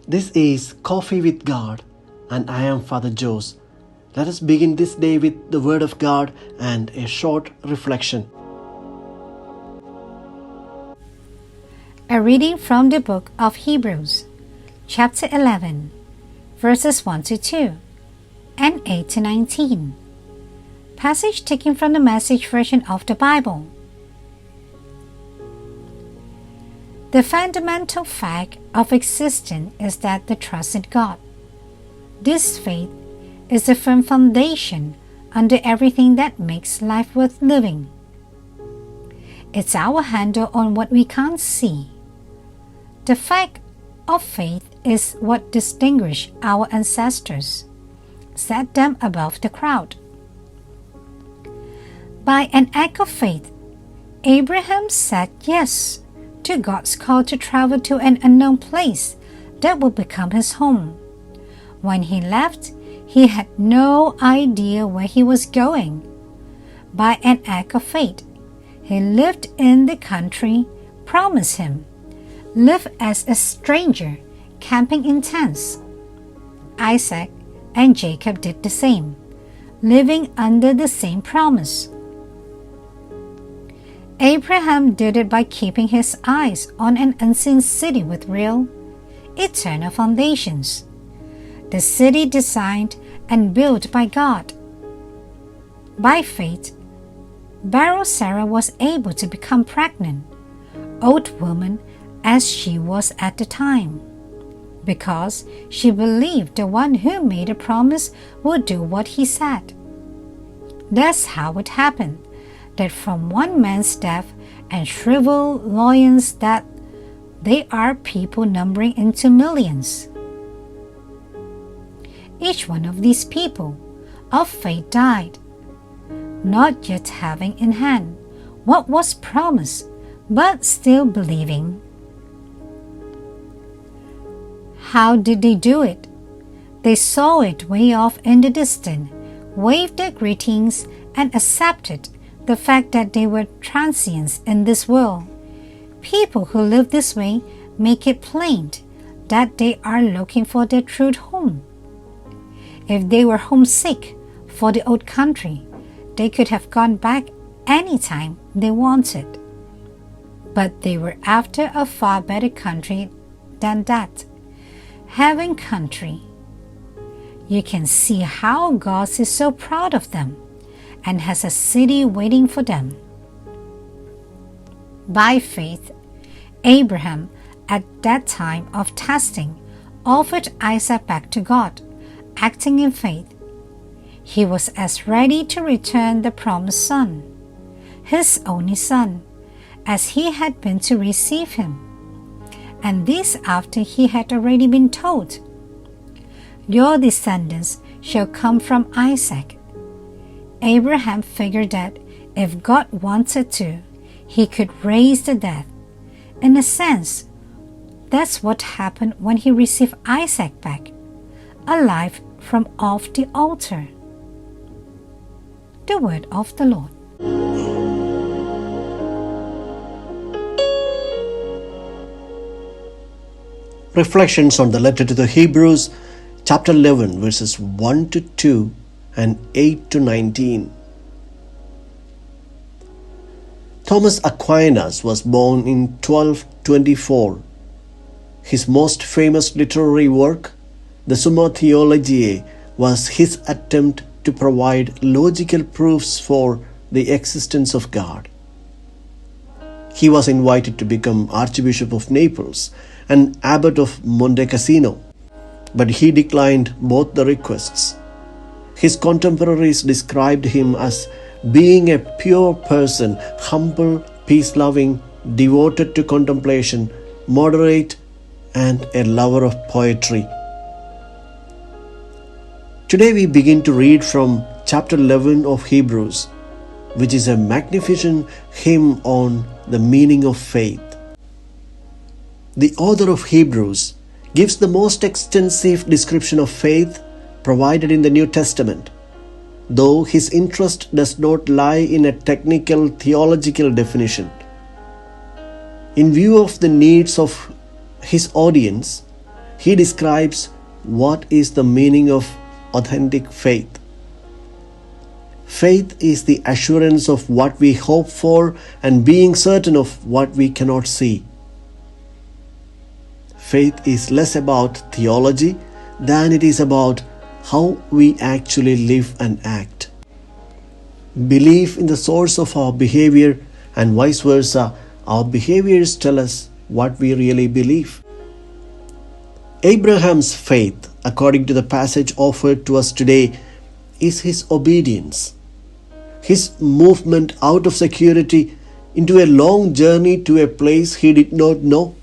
This is Coffee with God, and I am Father Jose. Let us begin this day with the Word of God and a short reflection. A reading from the book of Hebrews, chapter 11, verses 1 to 2, and 8 to 19. Passage taken from the Message version of the Bible. The fundamental fact of existence is that the trust in God. This faith is the firm foundation under everything that makes life worth living. It's our handle on what we can't see. The fact of faith is what distinguished our ancestors, set them above the crowd. By an act of faith, Abraham said yes to God's call to travel to an unknown place that would become his home. When he left, he had no idea where he was going. By an act of faith, he lived in the country promised him, lived as a stranger, camping in tents. Isaac and Jacob did the same, living under the same promise. Abraham did it by keeping his eyes on an unseen city with real, eternal foundations. The city designed and built by God. By faith, barren Sarah was able to become pregnant, old woman as she was at the time, because she believed the one who made a promise would do what he said. That's how it happened, that from one man's death and shriveled loins that they are people numbering into millions. Each one of these people of faith died, not yet having in hand what was promised, but still believing. How did they do it? They saw it way off in the distance, waved their greetings, and accepted the fact that they were transients in this world. People who live this way make it plain that they are looking for their true home. If they were homesick for the old country, they could have gone back anytime they wanted. But they were after a far better country than that. Heaven country. You can see how God is so proud of them and has a city waiting for them. By faith, Abraham, at that time of testing, offered Isaac back to God, acting in faith. He was as ready to return the promised son, his only son, as he had been to receive him. And this after he had already been told, "Your descendants shall come from Isaac." Abraham figured that if God wanted to, he could raise the dead. In a sense, that's what happened when he received Isaac back, alive from off the altar. The word of the Lord. Reflections on the letter to the Hebrews, chapter 11, verses 1 to 2 and 8 to 19. Thomas Aquinas was born in 1224. His most famous literary work, the Summa Theologiae, was his attempt to provide logical proofs for the existence of God. He was invited to become archbishop of Naples and abbot of Monte Cassino, but he declined both the requests. His contemporaries described him as being a pure person, humble, peace-loving, devoted to contemplation, moderate, and a lover of poetry. Today we begin to read from chapter 11 of Hebrews, which is a magnificent hymn on the meaning of faith. The author of Hebrews gives the most extensive description of faith provided in the New Testament, though his interest does not lie in a technical theological definition. In view of the needs of his audience, he describes what is the meaning of authentic faith. Faith is the assurance of what we hope for and being certain of what we cannot see. Faith is less about theology than it is about how we actually live and act. Belief in the source of our behavior and vice versa. Our behaviors tell us what we really believe. Abraham's faith, according to the passage offered to us today, is his obedience. His movement out of security into a long journey to a place he did not know.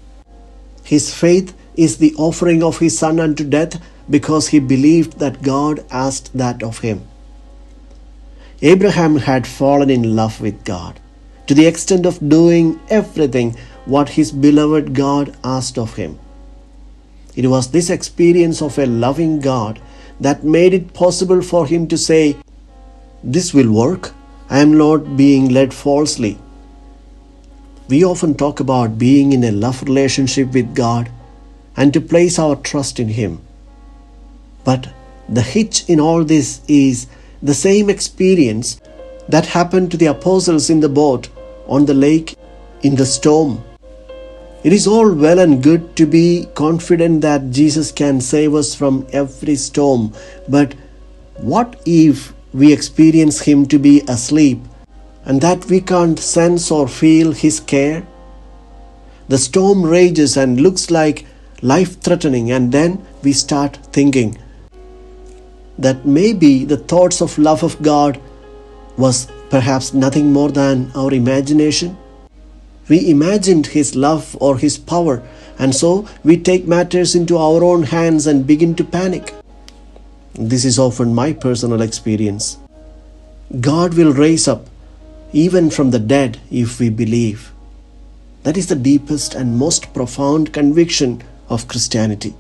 His faith is the offering of his son unto death because he believed that God asked that of him. Abraham had fallen in love with God to the extent of doing everything what his beloved God asked of him. It was this experience of a loving God that made it possible for him to say, "This will work. I am not being led falsely." We often talk about being in a love relationship with God and to place our trust in Him. But the hitch in all this is the same experience that happened to the apostles in the boat on the lake in the storm. It is all well and good to be confident that Jesus can save us from every storm, but what if we experience Him to be asleep and that we can't sense or feel His care? The storm rages and looks like life-threatening, and then we start thinking that maybe the thoughts of love of God was perhaps nothing more than our imagination. We imagined His love or His power, and so we take matters into our own hands and begin to panic. This is often my personal experience. God will raise up even from the dead if we believe. That is the deepest and most profound conviction of Christianity.